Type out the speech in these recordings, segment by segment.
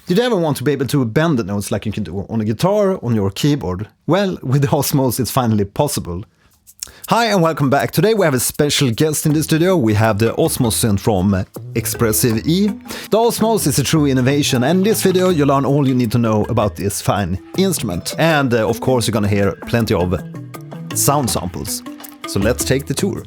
Did you ever want to be able to bend the notes like you can do on a guitar, on your keyboard? Well, with the Osmose it's finally possible. Hi and welcome back. Today we have a special guest in the studio. We have the Osmose Synth from Expressive E. The Osmose is a true innovation, and in this video you learn all you need to know about this fine instrument. And of course you're gonna hear plenty of sound samples. So let's take the tour.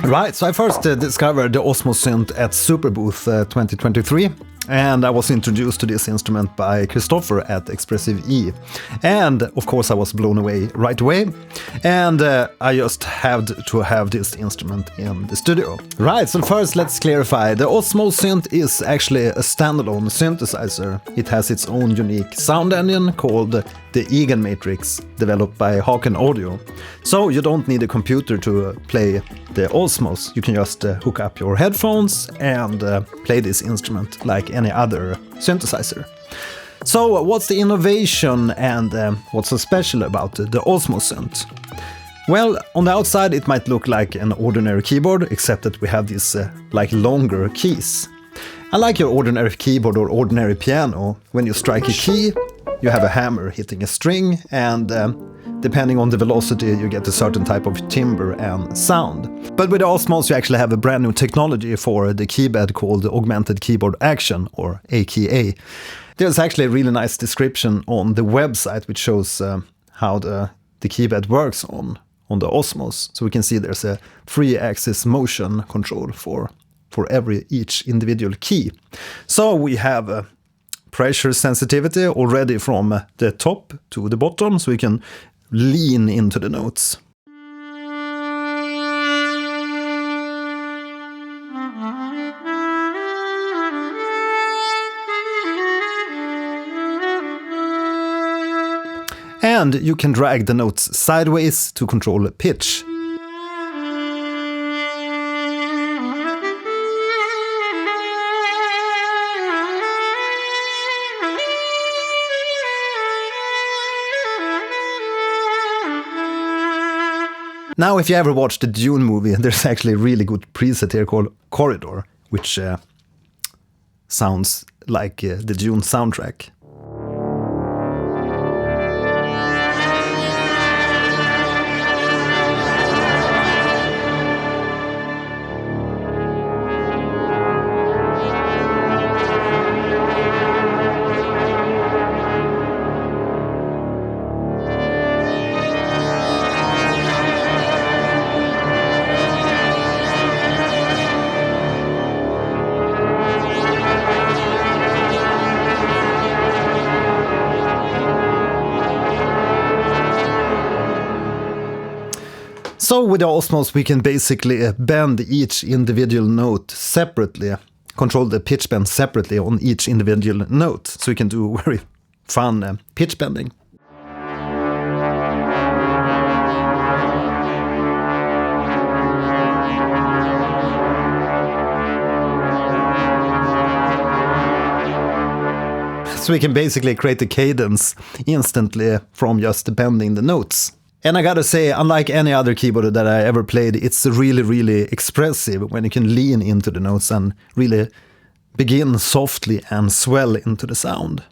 Right, so I first discovered the Osmose Synth at Superbooth 2023, and I was introduced to this instrument by Christopher at Expressive E. And of course I was blown away right away, and I just had to have this instrument in the studio. Right, so first let's clarify, the Osmose Synth is actually a standalone synthesizer. It has its own unique sound engine called the Eagan matrix, developed by Haken audio. So you don't need a computer to play the Osmose. You can just hook up your headphones and play this instrument like any other synthesizer. So what's the innovation and what's so special about the Osmose Synth? Well, on the outside it might look like an ordinary keyboard, except that we have these like longer keys. Unlike your ordinary keyboard or ordinary piano, when you strike a key, you have a hammer hitting a string, and depending on the velocity you get a certain type of timbre and sound. But with the Osmose you actually have a brand new technology for the keybed called Augmented Keyboard Action, or AKA. There's actually a really nice description on the website which shows how the keybed works on the Osmose. So we can see there's a 3-axis motion control for each individual key. So we have pressure sensitivity already from the top to the bottom, so we can lean into the notes. And you can drag the notes sideways to control pitch. Now, if you ever watched the Dune movie, there's actually a really good preset here called Corridor, which sounds like the Dune soundtrack. So with the Osmose we can basically bend each individual note separately, control the pitch bend separately on each individual note, so we can do very fun pitch bending. So we can basically create a cadence instantly from just bending the notes. And I gotta say, unlike any other keyboard that I ever played, it's really expressive when you can lean into the notes and really begin softly and swell into the sound.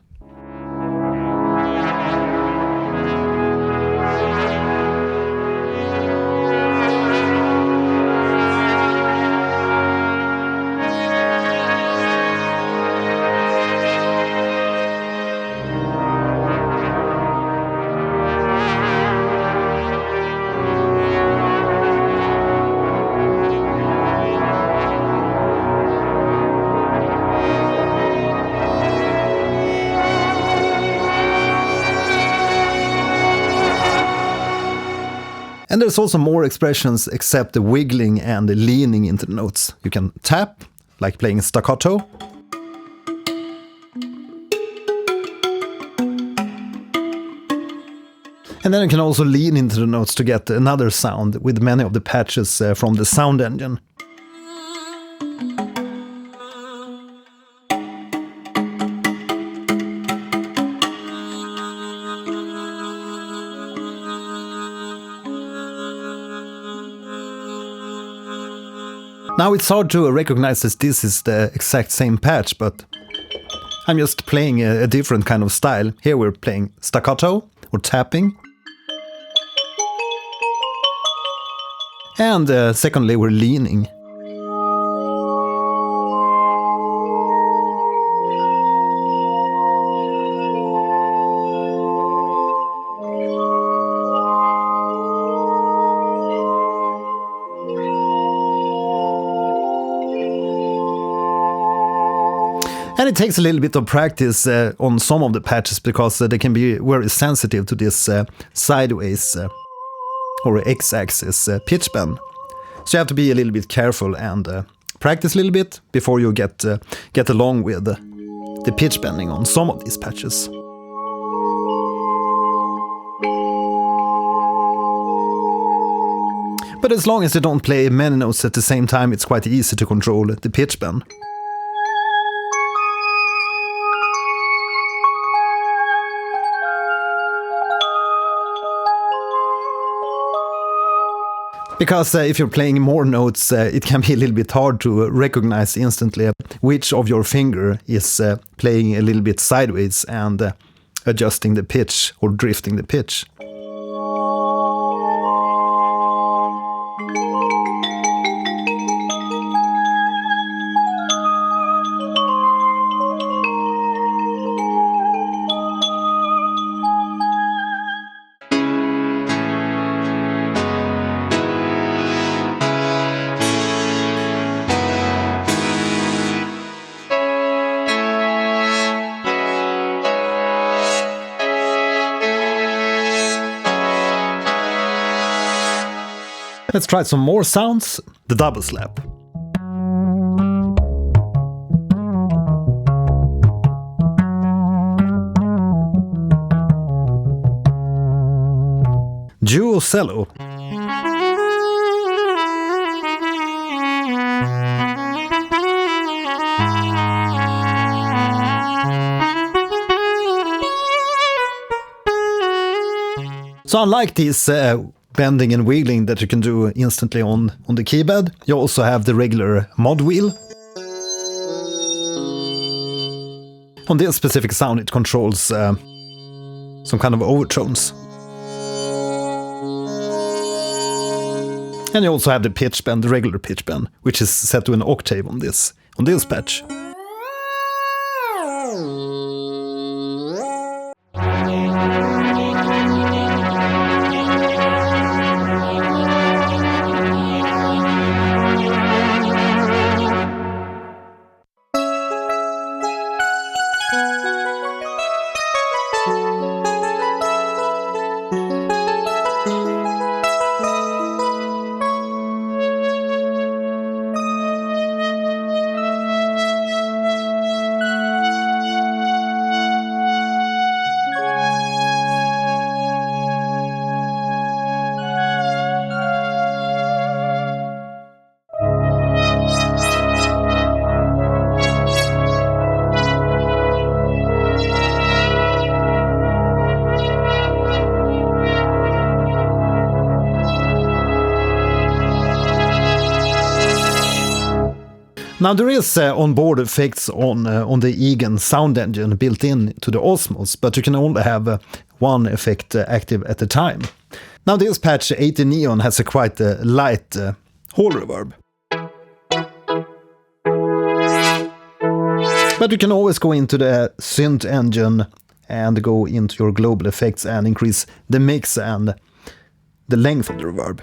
And there's also more expressions except the wiggling and the leaning into the notes. You can tap, like playing staccato. And then you can also lean into the notes to get another sound with many of the patches from the sound engine. Now it's hard to recognize that this is the exact same patch, but I'm just playing a different kind of style. Here we're playing staccato or tapping. And secondly, we're leaning. And it takes a little bit of practice on some of the patches because they can be very sensitive to this sideways or x-axis pitch bend. So you have to be a little bit careful and practice a little bit before you get along with the pitch bending on some of these patches. But as long as you don't play many notes at the same time, it's quite easy to control the pitch bend. Because if you're playing more notes, it can be a little bit hard to recognize instantly which of your finger is playing a little bit sideways and adjusting the pitch or drifting the pitch. Let's try some more sounds, the double slap. Duo Cello. So unlike these bending and wiggling that you can do instantly on the keybed, you also have the regular mod wheel. On this specific sound it controls some kind of overtones. And you also have the pitch bend, the regular pitch bend, which is set to an octave on this patch. Now there is onboard effects on the Eagan sound engine built in to the Osmose, but you can only have one effect active at a time. Now this patch 80 Neon has a quite light hall reverb. But you can always go into the synth engine and go into your global effects and increase the mix and the length of the reverb.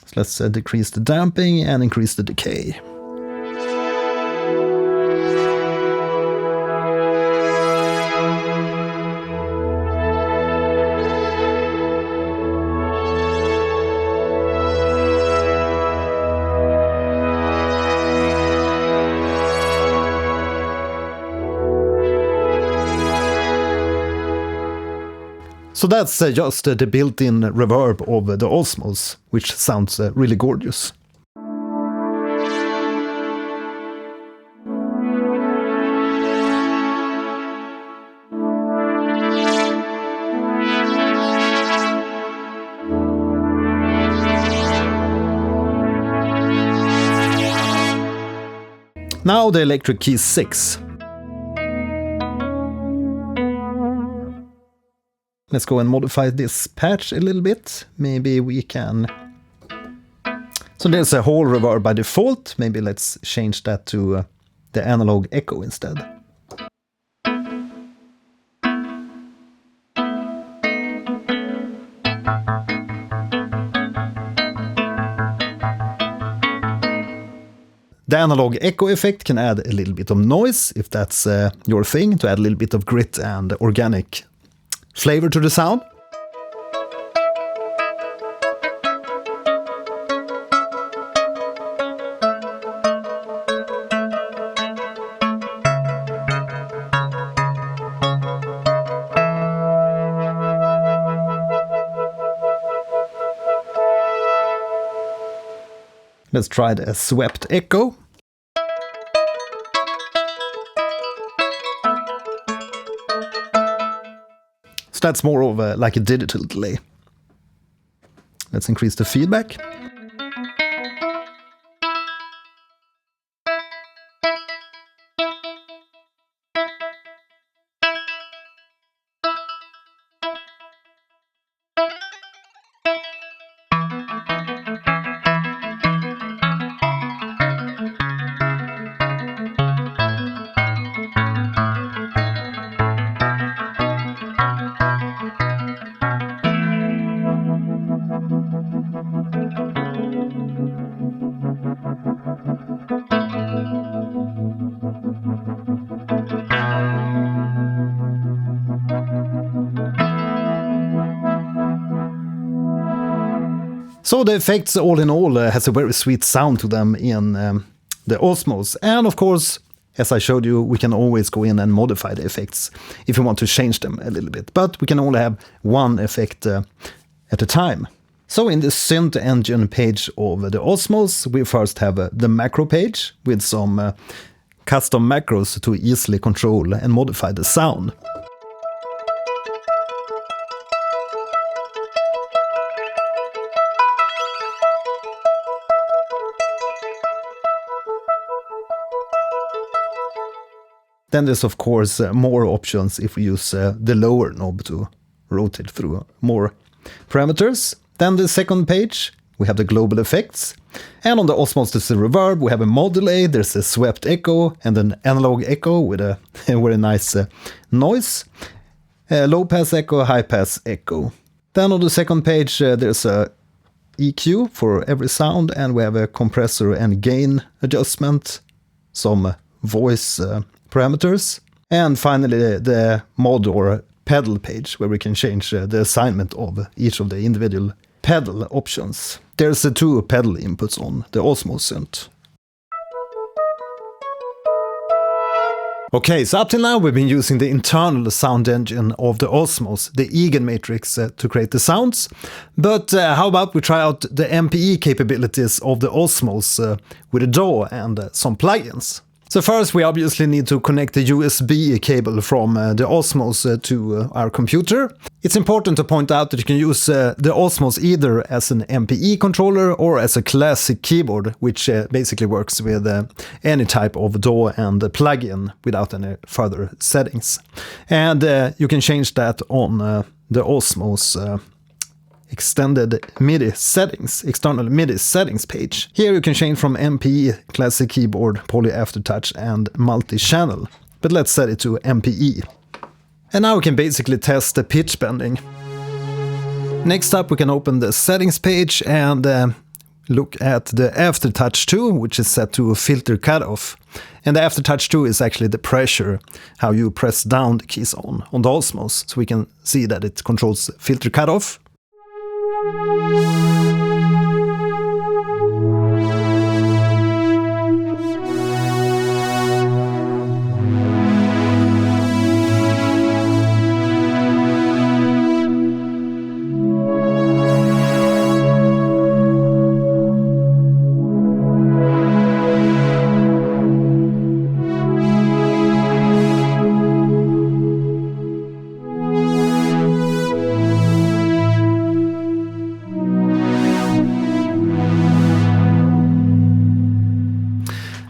So let's decrease the damping and increase the decay. So that's just the built-in reverb of the Osmose, which sounds really gorgeous. Now the electric key 6. Let's go and modify this patch a little bit. Maybe we can... So there's a whole reverb by default. Maybe let's change that to the analog echo instead. The analog echo effect can add a little bit of noise, if that's your thing, to add a little bit of grit and organic flavor to the sound. Let's try the swept echo. So that's more of like a digital delay. Let's increase the feedback. So the effects all in all has a very sweet sound to them in the Osmose. And of course, as I showed you, we can always go in and modify the effects if we want to change them a little bit. But we can only have one effect at a time. So in the synth engine page of the Osmose, we first have the macro page with some custom macros to easily control and modify the sound. Then there's of course more options if we use the lower knob to rotate through more parameters. Then the second page, we have the global effects. And on the Osmose there's a reverb, we have a mod delay, there's a swept echo and an analog echo with a very nice noise. Low pass echo, high pass echo. Then on the second page there's a EQ for every sound, and we have a compressor and gain adjustment, some voice parameters, and finally the mod or pedal page where we can change the assignment of each of the individual pedal options. There's two pedal inputs on the Osmose Synth. Okay, so up till now we've been using the internal sound engine of the Osmose, the Eagan matrix, to create the sounds. But how about we try out the MPE capabilities of the Osmose with a DAW and some plugins? So first we obviously need to connect the USB cable from the Osmose to our computer. It's important to point out that you can use the Osmose either as an MPE controller or as a classic keyboard, which basically works with any type of DAW and plugin without any further settings. And you can change that on the Osmose extended MIDI settings, external MIDI settings page. Here you can change from MPE, classic keyboard, poly aftertouch and multi-channel. But let's set it to MPE. And now we can basically test the pitch bending. Next up we can open the settings page and look at the aftertouch 2, which is set to filter cutoff. And the aftertouch 2 is actually the pressure, how you press down the keys on the Osmose. So we can see that it controls filter cutoff.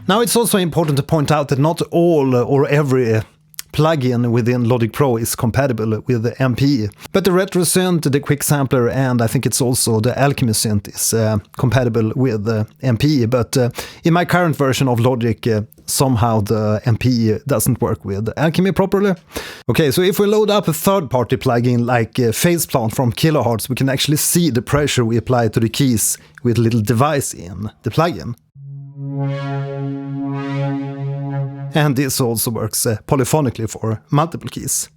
Now it's also important to point out that not all or every plugin within Logic Pro is compatible with the MPE. But the Retro Synth, the Quick Sampler, and I think it's also the Alchemy Synth is compatible with the MPE. But in my current version of Logic, somehow the MPE doesn't work with Alchemy properly. Okay, so if we load up a third-party plugin like Faceplant from Kilohertz, we can actually see the pressure we apply to the keys with a little device in the plugin. And this also works polyphonically for multiple keys.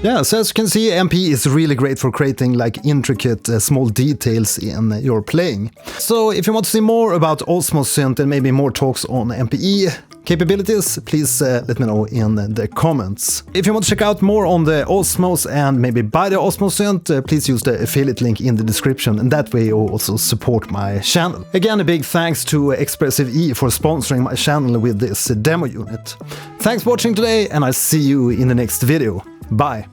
Yeah, so as you can see, MPE is really great for creating like intricate small details in your playing. So if you want to see more about Osmose Synth and maybe more talks on MPE capabilities, please let me know in the comments. If you want to check out more on the Osmose and maybe buy the Osmose Synth, please use the affiliate link in the description, and that way you also support my channel. Again, a big thanks to Expressive E for sponsoring my channel with this demo unit. Thanks for watching today, and I'll see you in the next video. Bye!